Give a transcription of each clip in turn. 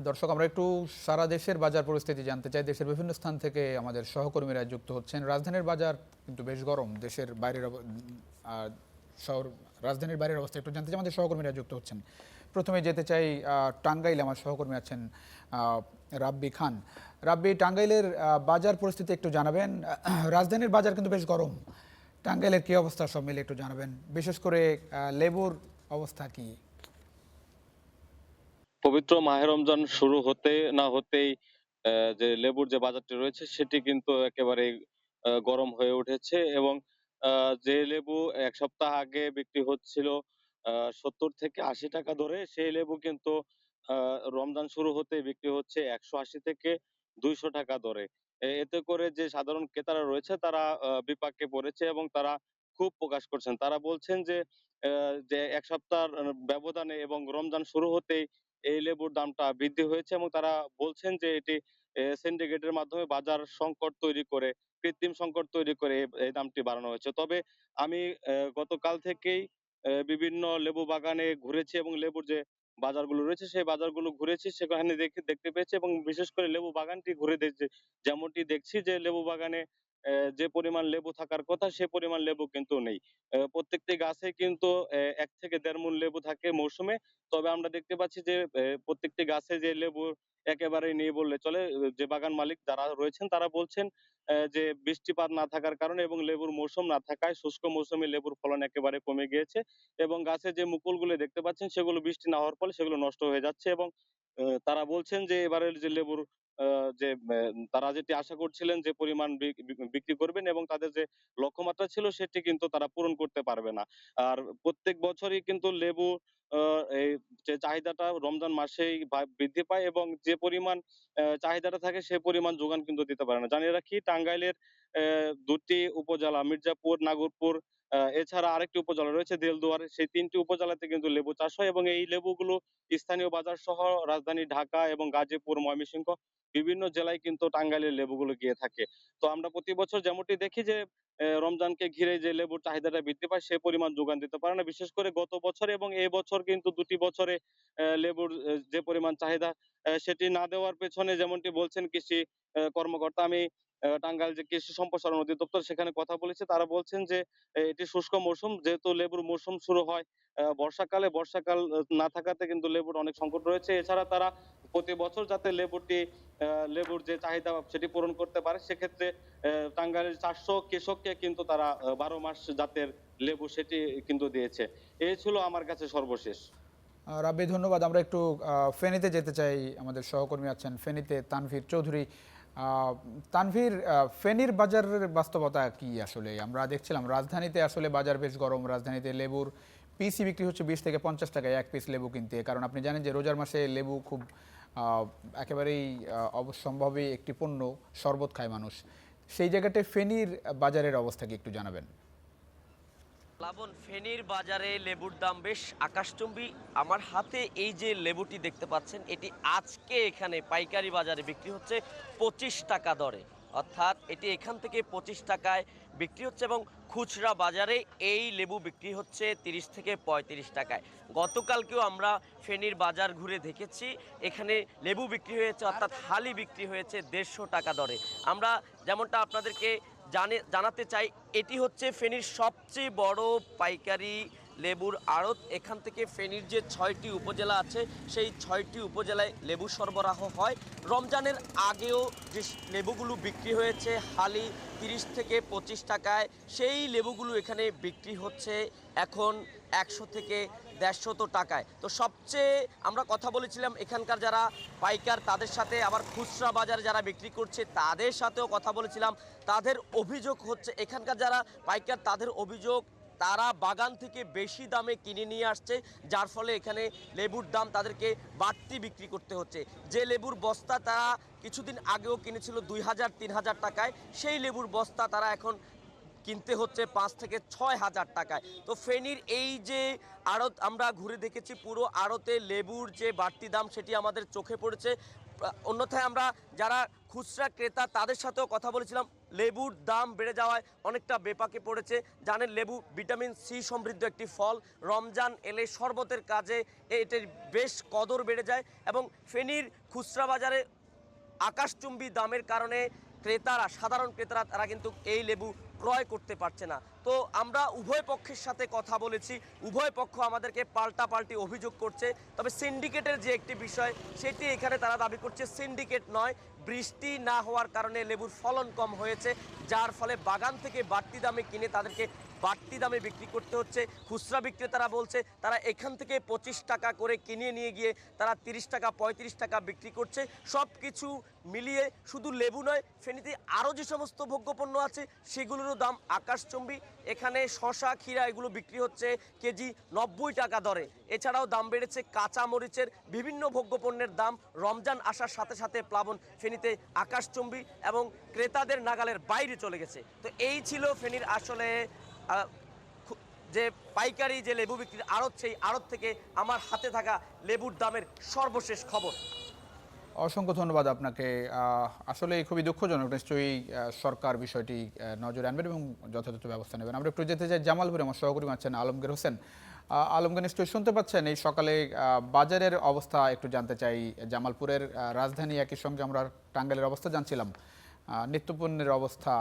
দর্শক, আমরা একটু সারা দেশের বাজার পরিস্থিতি জানতে চাই। দেশের বিভিন্ন স্থান থেকে আমাদের সহকর্মীরা যুক্ত হচ্ছেন। রাজধানীর বাজার কিন্তু বেশ গরম। দেশের বাইরের শহর রাজধানীর বাইরের অবস্থা একটু জানতে চাই, আমাদের সহকর্মীরা যুক্ত হচ্ছেন। প্রথমে যেতে চাই টাঙ্গাইলে, আমার সহকর্মী আছেন রাব্বি খান। রাব্বি, টাঙ্গাইলের বাজার পরিস্থিতি একটু জানাবেন। রাজধানীর বাজার কিন্তু বেশ গরম, টাঙ্গাইলের কী অবস্থা সব মিলে একটু জানাবেন, বিশেষ করে লেবুর অবস্থা কী? পবিত্র মাহে রমজান শুরু হতে না হতেই যে লেবুর যে বাজারটি রয়েছে সেটি কিন্তু একেবারেই গরম হয়ে উঠেছে এবং যে লেবু ১ সপ্তাহ আগে বিক্রি হচ্ছিল ৭০ থেকে ৮০ টাকা দরে, সেই লেবু কিন্তু রমজান শুরু হতেই বিক্রি হচ্ছে ১৮০ থেকে ২০০ টাকা দরে। এতে করে যে সাধারণ ক্রেতারা রয়েছে তারা বিপাকে পড়েছে এবং তারা ক্ষোভ প্রকাশ করছেন। তারা বলছেন যে ১ সপ্তাহের ব্যবধানে এবং রমজান শুরু হতেই এই লেবুর দামটা বৃদ্ধি হয়েছে এবং তারা বলছেন যে এটি সিন্ডিকেটের মাধ্যমে বাজার সংকট তৈরি করে, কৃত্রিম সংকট তৈরি করে এই দামটি বাড়ানো হয়েছে। তবে আমি গতকাল থেকেই বিভিন্ন লেবু বাগানে ঘুরেছি এবং লেবুর যে বাজারগুলো রয়েছে সেই বাজারগুলো ঘুরেছি। সেখানে দেখতে পেয়েছি এবং বিশেষ করে লেবু বাগানটি ঘুরে যেমনটি দেখছি যে লেবু বাগানে যে পরিমাণ লেবু থাকার কথা সে পরিমাণ লেবু কিন্তু নেই। প্রত্যেকটি গাছে কিন্তু ১ থেকে ১.৫ মূল লেবু থাকে মৌসুমে। তবে আমরা দেখতে পাচ্ছি যে প্রত্যেকটি গাছে যে লেবু একেবারেই নেই বললে চলে। যে বাগান মালিক যারা রয়েছেন তারা বলছেন যে বৃষ্টিপাত না থাকার কারণে এবং লেবুর মৌসুম না থাকায় শুষ্ক মৌসুমে লেবুর ফলন একেবারে কমে গিয়েছে এবং গাছে যে মুকুলগুলো দেখতে পাচ্ছেন সেগুলো বৃষ্টি না হওয়ার ফলে সেগুলো নষ্ট হয়ে যাচ্ছে এবং তারা বলছেন যে এবারের যে লেবুর আ যে তারা যেটি আশা করছিলেন যে পরিমাণ বিক্রি করবেন এবং তাদের যে লক্ষ্যমাত্রা ছিল সেটি কিন্তু তারা পূরণ করতে পারবে না। আর প্রত্যেক বছরই কিন্তু লেবু আ এই যে চাহিদাটা রমজান মাসেই বৃদ্ধি পায় এবং যে পরিমাণ চাহিদাটা থাকে সে পরিমাণ যোগান কিন্তু দিতে পারে না। জানিয়ে রাখি টাঙ্গাইলের ২ টি উপজেলা মির্জাপুর, নাগরপুর, এছাড়া আরেকটি উপজেলা রয়েছে দেলদুয়ার। সেই ৩ টি উপজেলাতে কিন্তু লেবু চাষ হয় এবং এই লেবুগুলো স্থানীয় বাজারসহ রাজধানী ঢাকা এবং গাজীপুর, ময়মনসিংহ বিভিন্ন জেলায় কিন্তু টাঙ্গাইলের লেবুগুলো গিয়ে থাকে। তো আমরা প্রতি বছর যেমনটি দেখি যে রমজানকে ঘিরে যে লেবুর চাহিদাটা বৃদ্ধি পায় সে পরিমাণ যোগান দিতে পারে না। বিশেষ করে গত বছর এবং এ বছর কিন্তু ২ টি বছরে লেবুর যে পরিমাণ চাহিদা সেটি না দেওয়ার পেছনে যেমনটি বলছেন কৃষি কর্মকর্তা, আমি টাঙ্গাইল যে কৃষি সম্প্রসারণ অধিদপ্তর সেখানে কথা বলেছি। তারা বলছেন যে এটি শুষ্ক মৌসুম। যেহেতু লেবুর মৌসুম শুরু হয় বর্ষাকালে, বর্ষাকাল না থাকাতে কিন্তু লেবুর অনেক সংকট রয়েছে। এছাড়া তারা প্রতি বছর যাতে আ লেবুর যে চাহিদা সেটি পূরণ করতে পারে সেক্ষেত্রে টাঙ্গাইলের ৪০০ কৃষককে কিন্তু তারা ১২ মাস জাতের লেবু সেটি কিন্তু দিয়েছে। এই ছিল আমার কাছে সর্বশেষ। রাব্বি, ধন্যবাদ। আমরা একটু ফেনীতে যেতে চাই। আমাদের সহকর্মী আছেন ফেনীতে, তানভীর চৌধুরী। তানভীর, ফেনীর বাজারের বাস্তবতা কি আসলে? আমরা দেখছিলাম রাজধানীতে আসলে বাজার বেশ গরম। রাজধানীতে লেবুর পিসই বিক্রি হচ্ছে ২০ থেকে ৫০ টাকায় এক পিস লেবু কিনতে। কারণ আপনি জানেন যে রোজার মাসে লেবু খুব একেবারেই অবশ্যম্ভাবী একটি পণ্য, শরবত খায় মানুষ। সেই জায়গাটায় ফেনীর বাজারের অবস্থা কি একটু জানাবেন? প্লাবন, ফেনীর বাজারে লেবুর দাম বেশ আকাশচুম্বী। আমার হাতে এই যে লেবুটি দেখতে পাচ্ছেন, এটি আজকে এখানে পাইকারি বাজারে বিক্রি হচ্ছে ২৫ টাকা দরে। অর্থাৎ এটি এখান থেকে ২৫ টাকায় বিক্রি হচ্ছে এবং খুচরা বাজারে এই লেবু বিক্রি হচ্ছে ৩০ থেকে ৩৫ টাকায়। গতকালকেও আমরা ফেনীর বাজার ঘুরে দেখেছি, এখানে লেবু বিক্রি হয়েছে অর্থাৎ হালি বিক্রি হয়েছে ১৫০ টাকা দরে। আমরা যেমনটা আপনাদেরকে জানাতে চাই, এটি হচ্ছে ফেনীর সবচেয়ে বড় পাইকারি লেবুর আড়ত। এখান থেকে ফেনীর যে ৬টি উপজেলা আছে সেই ৬টি উপজেলায় লেবু সরবরাহ হয়। রমজানের আগেও যে লেবুগুলো বিক্রি হয়েছে হালি ৩০ থেকে ২৫ টাকায়, সেই লেবুগুলো এখানে বিক্রি হচ্ছে এখন ১০০ থেকে ১৫০ টাকায়। তো সবচেয়ে আমরা কথা বলেছিলাম এখানকার যারা পাইকার তাদের সাথে, আবার খুচরা বাজারে যারা বিক্রি করছে তাদের সাথেও কথা বলেছিলাম। তাদের অভিযোগ হচ্ছে, এখানকার যারা পাইকার তাদের অভিযোগ, তারা বাগান থেকে বেশি দামে কিনে নিয়ে আসছে, যার ফলে এখানে লেবুর দাম তাদেরকে বাড়তি বিক্রি করতে হচ্ছে। যে লেবুর বস্তা তারা কিছুদিন আগেও কিনেছিল ২,০০০ ৩,০০০ টাকায়, সেই লেবুর বস্তা তারা এখন কিনতে হচ্ছে ৫ থেকে ৬ হাজার টাকায়। তো ফেনীর এই যে আড়ত আমরা ঘুরে দেখেছি, পুরো আড়তে লেবুর যে বাড়তি দাম সেটি আমাদের চোখে পড়েছে। অন্যথায় আমরা যারা খুচরা ক্রেতা তাদের সাথেও কথা বলেছিলাম, লেবুর দাম বেড়ে যাওয়ায় অনেকটা বেপাকে পড়েছে। জানেন লেবু ভিটামিন সি সমৃদ্ধ একটি ফল, রমজান এলে শরবতের কাজে এটির বেশ কদর বেড়ে যায় এবং ফেনীর খুচরা বাজারে আকাশচুম্বী দামের কারণে ক্রেতারা, সাধারণ ক্রেতারা তারা কিন্তু এই লেবু ক্রয় করতে পারছে না। তো আমরা উভয় পক্ষের সাথে কথা বলেছি, উভয় পক্ষ আমাদেরকে পাল্টাপাল্টি অভিযোগ করছে। তবে সিন্ডিকেটের যে একটি বিষয় সেটি এখানে তারা দাবি করছে সিন্ডিকেট নয়, বৃষ্টি না হওয়ার কারণে লেবুর ফলন কম হয়েছে, যার ফলে বাগান থেকে বাড়তি দামে কিনে তাদেরকে বাড়তি দামে বিক্রি করতে হচ্ছে। খুচরা বিক্রেতারা বলছে তারা এখান থেকে 25 টাকা করে কিনে নিয়ে গিয়ে তারা 30 টাকা 35 টাকা বিক্রি করছে। সব কিছু মিলিয়ে শুধু লেবু নয়, ফেনীতে আরও যে সমস্ত ভোগ্যপণ্য আছে সেগুলোরও দাম আকাশচুম্বী। এখানে শশা, ক্ষীরা এগুলো বিক্রি হচ্ছে কেজি 90 টাকা দরে। এছাড়াও দাম বেড়েছে কাঁচা মরিচের, বিভিন্ন ভোগ্যপণ্যের দাম রমজান আসার সাথে সাথে প্লাবন ফেনীতে আকাশচুম্বী এবং ক্রেতাদের নাগালের বাইরে চলে গেছে। তো এই ছিল ফেনীর আসলে যে পাইকারি যে লেবু বিক্রির আড়ত, সেই আড়ত থেকে আমার হাতে থাকা লেবুর দামের সর্বশেষ খবর। অসংখ্য ধন্যবাদ আপনাকে। আসলে খুবই দুঃখজনক, নিশ্চয়ই সরকার বিষয়টি নজরে আনবেন এবং যথাযথ ব্যবস্থা নেবেন। আমরা একটু যেতে চাই জামালপুরে, আমার সহকর্মী আছেন আলমগীর হোসেন। আলমগীর, নিশ্চয়ই শুনতে পাচ্ছেন, এই সকালে বাজারের অবস্থা একটু জানতে চাই। জামালপুরের রাজধানী, একই সঙ্গে আমরা টাঙ্গাইলের অবস্থা জানছিলাম। নিত্যপণ্যের অবস্থা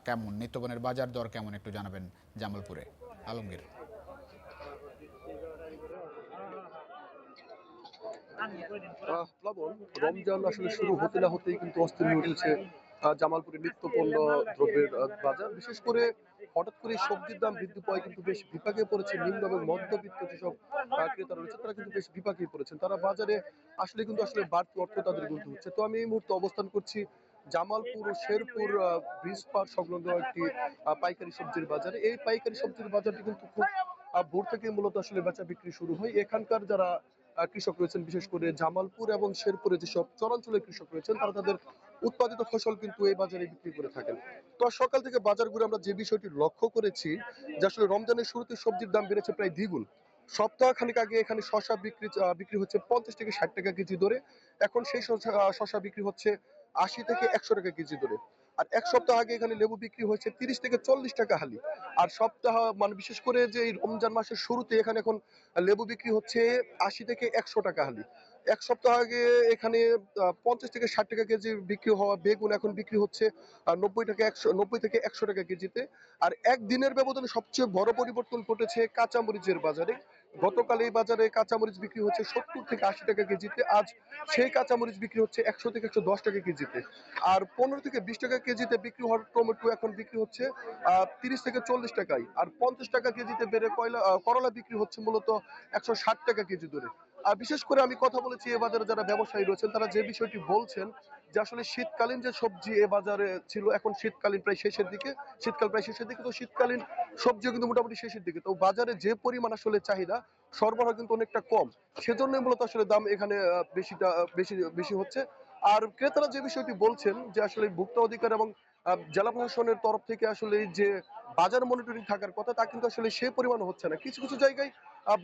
কেমন, নিত্যপণ্যের বাজার দর কেমন একটু জানাবেন জামালপুরে, আলমগীর। প্লাবন, রমজান আসলে শুরু হতে না হতেই কিন্তু অস্থির হয়ে উঠেছে জামালপুরের নিত্যপণ্য দ্রব্যের বাজার। বিশেষ করে হঠাৎ করে সবজির দাম বৃদ্ধি পাওয়ায় কিন্তু বেশ বিপাকে পড়েছে নিম্ন এবং মধ্যবিত্ত যেসব ক্রেতা রয়েছে, তারা কিন্তু বেশ বিপাকে পড়েছেন। তারা বাজারে আসলে বাড়তি অর্থ তাদের গুনতে হচ্ছে। তো আমি এই মুহূর্তে অবস্থান করছি জামালপুর ও শেরপুর ব্রিজ পার সংলগ্ন একটি পাইকারি সবজির বাজারে। এই পাইকারি সবজির বাজারটি কিন্তু খুব ভোর থেকে মূলত আসলে বেচা বিক্রি শুরু হয়। এখানকার যারা কৃষক রয়েছেন, বিশেষ করে জামালপুর এবং শেরপুরে যেসব চরাঞ্চলের কৃষক রয়েছেন, তারা তাদের উৎপাদিত ফসল কিন্তু এই বাজারে বিক্রি করে থাকেন। তো সকাল থেকে বাজার ঘুরে আমরা যে বিষয়টি লক্ষ্য করেছি যে আসলে রমজানের শুরুতে সবজির দাম বেড়েছে প্রায় দ্বিগুণ। সপ্তাহ খানিক আগে এখানে শশা বিক্রি হচ্ছে 50 থেকে 60 টাকা কেজি দরে। এখন সেই শশা বিক্রি হচ্ছে 80 থেকে 100 টাকা কেজি দরে। আর এক সপ্তাহ আগে এখানে লেবু বিক্রি হয়েছে 30 থেকে 40 টাকা হালি। আর বিশেষ করে যে এই রমজান মাসের শুরুতে এখানে এখন লেবু বিক্রি হচ্ছে 80 থেকে 100 টাকা হালি। এক সপ্তাহ আগে এখানে 50 থেকে 60 টাকা কেজি বিক্রি হওয়া বেগুন এখন বিক্রি হচ্ছে 90 থেকে 100 টাকা কেজিতে। আর একদিনের ব্যবধানে সবচেয়ে বড় পরিবর্তন ঘটেছে কাঁচামরিচের বাজারে। গতকাল এই বাজারে কাঁচামরিচ বিক্রি হচ্ছে 70 থেকে 80 টাকা কেজিতে, আজ সেই কাঁচামরিচ বিক্রি হচ্ছে 100 থেকে 110 টাকা কেজিতে। আর 15 থেকে 20 টাকা কেজিতে বিক্রি হওয়ার টমেটো এখন বিক্রি হচ্ছে 30 থেকে 40 টাকায়। আর 50 টাকা কেজিতে বেড়ে করলা বিক্রি হচ্ছে মূলত 160 টাকা কেজি দরে। আর বিশেষ করে আমি কথা বলেছি এ বাজারে যারা ব্যবসায়ী রয়েছেন, তারা যে বিষয়টি বলছেন যে আসলে শীতকালীন যে সবজি এ বাজারে ছিল, এখন শীতকাল প্রায় শেষের দিকে। তো শীতকালীন সবজিও কিন্তু মোটামুটি শেষের দিকে। তো বাজারে যে পরিমাণ আসলে চাহিদা, সরবরাহ কিন্তু অনেকটা কম। সেজন্যই মূলত আসলে দাম এখানে বেশি হচ্ছে। আর ক্রেতারা যে বিষয়টি বলছেন যে আসলে ভোক্তা অধিকার এবং জেলা প্রশাসনের তরফ থেকে আসলে যে বাজার মনিটরিং থাকার কথা, তা কিন্তু আসলে সে পরিমাণ হচ্ছে না। কিছু কিছু জায়গায়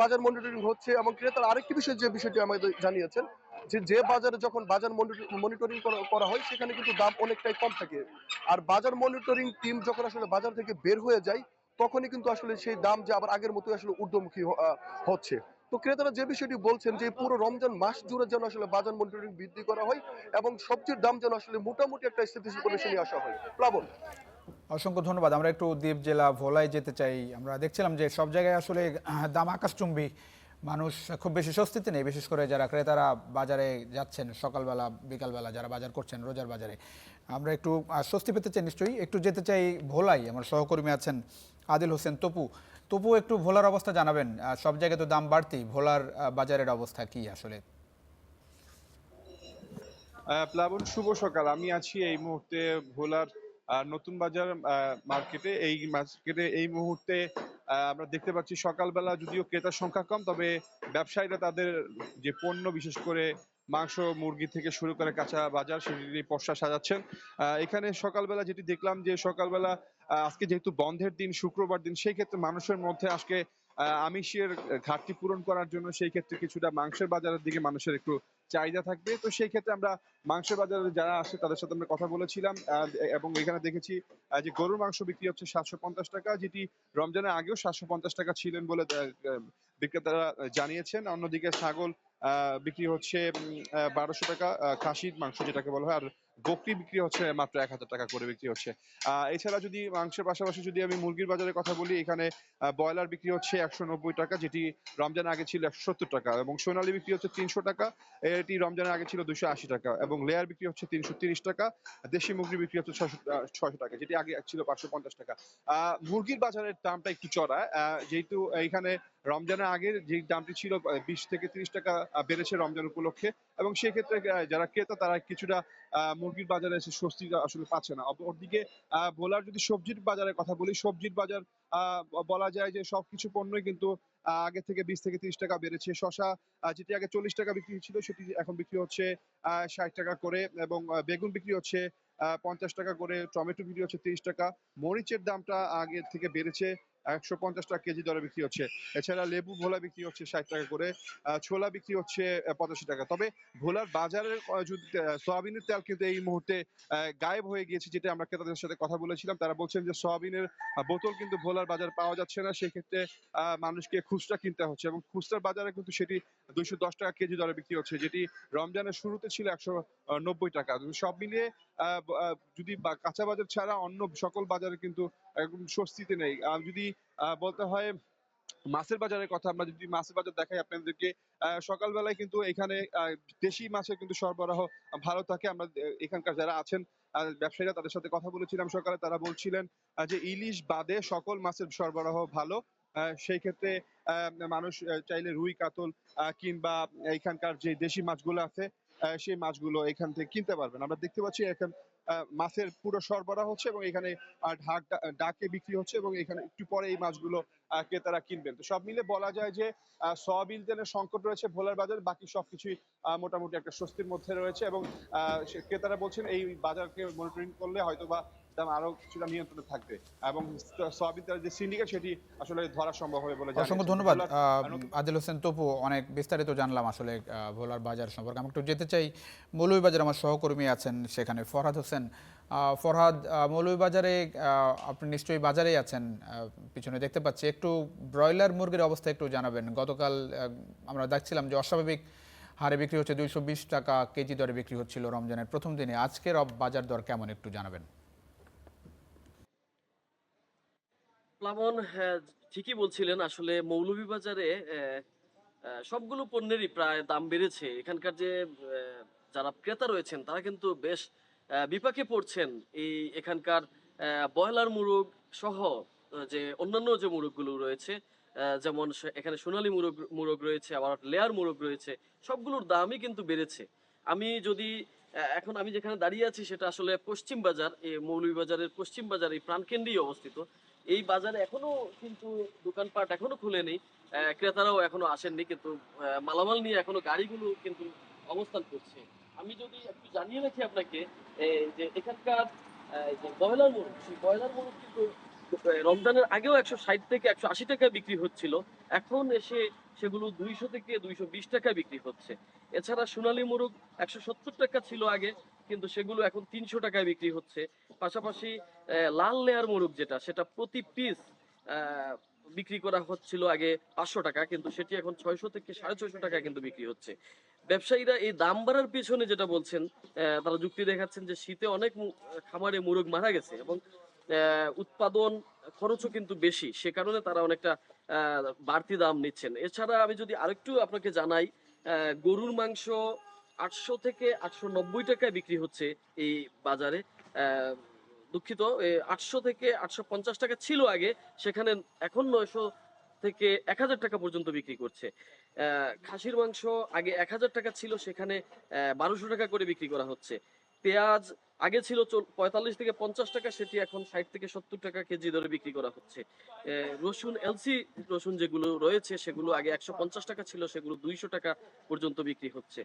বাজার মনিটরিং হচ্ছে এবং ক্রেতার আরেকটি বিষয় যে বিষয়টি আমাদের জানিয়েছেন যে বাজারে যখন বাজার মনিটরিং করা হয়, সেখানে কিন্তু দাম অনেকটাই কম থাকে। আর বাজার মনিটরিং টিম যখন আসলে বাজার থেকে বের হয়ে যায়, তখনই কিন্তু আসলে সেই দাম যে আবার আগের মতোই আসলে ঊর্ধ্বমুখী হচ্ছে। তো ক্রেতারা যে বিষয়টি বলছেন যে পুরো রমজান মাস জুড়ে যেন আসলে বাজার মনিটরিং বৃদ্ধি করা হয় এবং সবজির দাম যেন আসলে মোটামুটি একটা স্থিতিশীল পরিবেশে নিয়ে আসা হয়। প্লাবন। অসংখ্য ধন্যবাদ। আমরা একটু দ্বীপ জেলা ভোলায় যেতে চাই। আমরা দেখছিলাম যে সব জায়গায় আসলে দাম আকাশচুম্বী, মানুষ খুব বেশি স্বস্তিতে নেই, বিশেষ করে যারা ক্রেতারা বাজারে যাচ্ছেন সকালবেলা বিকালবেলা, যারা বাজার করছেন রোজার বাজারে। আমরা একটু স্বস্তি পেতে চাই, নিশ্চয়ই একটু যেতে চাই ভোলায়। আমার সহকর্মী আছেন আদিল হোসেন তপু, একটু ভোলার অবস্থা জানাবেন। সব জায়গায় তো দাম বাড়তি, ভোলার বাজারের অবস্থা কি আসলে? প্লাবন, শুভ সকাল। আমি আছি এই মুহূর্তে ভোলার নতুন বাজার মার্কেটে। এই মুহূর্তে আমরা দেখতে পাচ্ছি সকালবেলা যদিও ক্রেতার সংখ্যা কম, তবে ব্যবসায়ীরা তাদের যে পণ্য, বিশেষ করে মাংস মুরগি থেকে শুরু করে কাঁচা বাজার সেটি পসরা সাজাচ্ছেন। এখানে সকালবেলা যেটি দেখলাম যে সকালবেলা আজকে যেহেতু বন্ধের দিন, শুক্রবার দিন, সেই ক্ষেত্রে মানুষের মধ্যে আজকে আমিষের ঘাটতি পূরণ করার জন্য সেই ক্ষেত্রে কিছুটা মাংসের বাজারের দিকে মানুষের একটু চাহিদা থাকবে। তো সেই ক্ষেত্রে আমরা মাংসের বাজারে যারা আসে তাদের সাথে আমরা কথা বলেছিলাম, এবং এখানে দেখেছি যে গরুর মাংস বিক্রি হচ্ছে 750 টাকা, যেটি রমজানের আগেও 750 টাকা ছিলেন বলে বিক্রেতারা জানিয়েছেন। অন্যদিকে ছাগল বিক্রি হচ্ছে 1200 টাকা, খাসির মাংস যেটাকে বলা হয়, আর বকরি বিক্রি হচ্ছে মাত্র 1000 টাকা করে বিক্রি হচ্ছে। এছাড়া যদি মাংসের পাশাপাশি যদি আমি মুরগির বাজারের কথা বলি, এখানে ব্রয়লার বিক্রি হচ্ছে 190 টাকা, যেটি রমজান আগে ছিল 170 টাকা, এবং সোনালী বিক্রি হচ্ছে 300 টাকা, এটি রমজানের আগে ছিল 280 টাকা, এবং লেয়ার বিক্রি হচ্ছে 330 টাকা, দেশি মুরগি বিক্রি হচ্ছে 600 টাকা, যেটি আগে ছিল 550 টাকা। মুরগির বাজারের দামটা একটু চড়া, যেহেতু এখানে রমজানের আগের যে দামটি ছিল 20 থেকে 30 টাকা বেড়েছে রমজান উপলক্ষে, এবং সেক্ষেত্রে যারা ক্রেতা তারা কিছুটা মুরগির বাজারে এসে স্বস্তি আসলে পাচ্ছে না। অপরদিকে ভোলার যদি সবজির বাজারের কথা বলি, সবজির বাজার বলা যায় যে সবকিছু পণ্যই কিন্তু আগে থেকে 20 থেকে 30 টাকা বেড়েছে। শসা যেটি আগে 40 টাকা বিক্রি ছিল সেটি এখন বিক্রি হচ্ছে 60 টাকা করে, এবং বেগুন বিক্রি হচ্ছে 50 টাকা করে, টমেটো বিক্রি হচ্ছে 30 টাকা, মরিচের দামটা আগের থেকে বেড়েছে, 150 টাকা কেজি দরে বিক্রি হচ্ছে। এছাড়া লেবু ভোলা বিক্রি হচ্ছে 60 টাকা করে, ছোলা বিক্রি হচ্ছে 85 টাকা। তবে ভোলার বাজারের যদি সয়াবিনের তেল কিন্তু এই মুহূর্তে গায়েব হয়ে গিয়েছে, যেটা আমরা ক্রেতাদের সাথে কথা বলেছিলাম। তারা বলছেন যে সয়াবিনের বোতল কিন্তু ভোলার বাজার পাওয়া যাচ্ছে না, সেই ক্ষেত্রে মানুষকে খুচরা কিনতে হচ্ছে, এবং খুচরার বাজারে কিন্তু সেটি 210 টাকা কেজি দরে বিক্রি হচ্ছে, যেটি রমজানের শুরুতে ছিল 190 টাকা। সব মিলিয়ে যদি কাঁচা বাজার ছাড়া অন্য সকল বাজারে কিন্তু একদম স্বস্তিতে নেই। যদি বলতে হয় মাছের বাজারের কথা, আমরা যদি মাছের বাজার দেখাই আপনাদেরকে, সকালবেলায় কিন্তু এখানে দেশি মাছের কিন্তু সরবরাহ ভালো থাকে। আমরা এখানকার যারা আছেন ব্যবসায়ীরা, তাদের সাথে কথা বলেছিলাম সকালে, তারা বলছিলেন যে ইলিশ বাদে সকল মাছের সরবরাহ ভালো। সেই ক্ষেত্রে মানুষ চাইলে রুই, কাতল কিংবা এখানকার যে দেশি মাছগুলো আছে সেই মাছগুলো এখান থেকে কিনতে পারবেন। আমরা দেখতে পাচ্ছি এখন মাছের পুরো সরবরাহ হচ্ছে, এবং এখানে ডাকে বিক্রি হচ্ছে, এবং এখানে একটু পরে এই মাছগুলো ক্রেতারা কিনবেন। তো সব মিলে বলা যায় যে সয়াবিন তেলের সংকট রয়েছে ভোলার বাজারে, বাকি সবকিছুই মোটামুটি একটা স্বস্তির মধ্যে রয়েছে, এবং ক্রেতারা বলছেন এই বাজারকে মনিটরিং করলে হয়তোবা দাম আরো কিছুটা নিয়ন্ত্রণে থাকবে, এবং সয়াবিন তেলের যে সিন্ডিকেট সেটি আসলে ধরা সম্ভব হবে বলে অসংখ্য জানিয়েছেন। ধন্যবাদ ভোলার আদিল হোসেন তপু, অনেক বিস্তারিত জানলাম আসলে ভোলার বাজার সম্পর্কে। আমি একটু যেতে চাই মৌলভীবাজার, আমার সহকর্মী আছেন সেখানে ফরহাদ হোসেন। ফরহাদ, মৌলভীবাজারে আপনি নিশ্চয়ই বাজারেই আছেন, পিছনে দেখতে পাচ্ছি। একটু ব্রয়লার মুরগির অবস্থা একটু জানাবেন। গতকাল আমরা দেখছিলাম যে অস্বাভাবিক হারে বিক্রি হচ্ছে, 220 টাকা কেজি দরে বিক্রি হচ্ছিল রমজানের প্রথম দিনে। আজকের বাজার দর কেমন একটু জানাবেন। প্লাবন, হ্যাঁ, ঠিকই বলছিলেন। আসলে মৌলভীবাজারে সবগুলো পণ্যেরই প্রায় দাম বেড়েছে। এখানকার যে যারা ক্রেতা রয়েছেন তারা কিন্তু বেশ বিপাকে পড়ছেন। এখানকার ব্রয়লার মুরগ সহ যে অন্যান্য যে মুরগগুলো রয়েছে, যেমন এখানে সোনালী মুরগ মুরগ রয়েছে, আবার লেয়ার মুরগ রয়েছে, সবগুলোর দামই কিন্তু বেড়েছে। আমি যদি এখন আমি যেখানে দাঁড়িয়ে আছি সেটা আসলে পশ্চিম বাজার, এই মৌলভীবাজারের পশ্চিম বাজার, এই প্রাণকেন্দ্রেই অবস্থিত। এই বাজারে এখনো কিন্তু দোকানপাট এখনো খুলেনি, ক্রেতারাও এখনো আসেননি, কিন্তু মালামাল নিয়ে এখনো গাড়িগুলো কিন্তু অবস্থান করছে। আমি যদি একটু জানিয়ে রাখি আপনাকে, যে এখানকার যে ব্রয়লার মুরগ, সেই ব্রয়লার মুরগ কিন্তু রমজানের আগেও 160 থেকে 180 টাকা বিক্রি হচ্ছিল, এখন এসে সেগুলো 200 থেকে 220 টাকা বিক্রি হচ্ছে। এছাড়া সোনালী মুরগ 170 টাকা ছিল আগে, কিন্তু সেগুলো এখন 300 টাকায় বিক্রি হচ্ছে। পাশাপাশি লাল লেয়ার মোরগ যেটা, সেটা প্রতি পিস বিক্রি করা হচ্ছিল আগে 500 টাকা, কিন্তু সেটি এখন 600 থেকে 650 টাকা কিন্তু বিক্রি হচ্ছে। ব্যবসায়ীরা এই দাম বাড়ার পিছনে যেটা বলছেন, তারা যুক্তি দেখাচ্ছেন যে শীতে অনেক খামারে মোরগ মারা গেছে, এবং উৎপাদন খরচও কিন্তু বেশি, সে কারণে তারা অনেকটা বাড়তি দাম নিচ্ছেন। এছাড়া আমি যদি আরেকটু আপনাকে জানাই, গরুর মাংস 800 থেকে 890 টাকায় বিক্রি হচ্ছে এই বাজারে। আহ, দুঃখিত, 800 থেকে 850 টাকা ছিল আগে, সেখানে এখন 900 থেকে 1000 টাকা পর্যন্ত বিক্রি করছে। খাসির মাংস আগে 1000 টাকা ছিল, সেখানে 1200 টাকা করে বিক্রি করা হচ্ছে। পেঁয়াজ আগে ছিল 45 থেকে 50 টাকা, সেটি এখন 60 থেকে 70 টাকা কেজি দরে বিক্রি করা হচ্ছে। রসুন, এলসি রসুন যেগুলো রয়েছে সেগুলো আগে 150 টাকা ছিল, সেগুলো 200 টাকা পর্যন্ত বিক্রি হচ্ছে।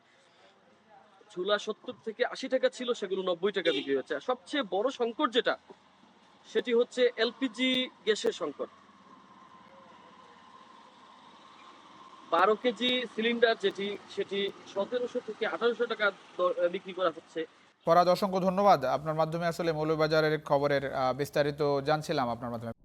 ঝুলা 70 থেকে 80 টাকা ছিল, সেগুলো 90 টাকা বিক্রি হচ্ছে। আর সবচেয়ে বড় সংকট যেটা, সেটি হচ্ছে এলপিজি গ্যাসের সংকট। 12 কেজি সিলিন্ডার সেটি 1700 থেকে 1800 টাকা বিক্রি করা হচ্ছে। ফরহাদ, অসংখ্য ধন্যবাদ। আপনার মাধ্যমে আসলে মৌলভীবাজারের খবরের বিস্তারিত জানছিলাম আপনার মাধ্যমে।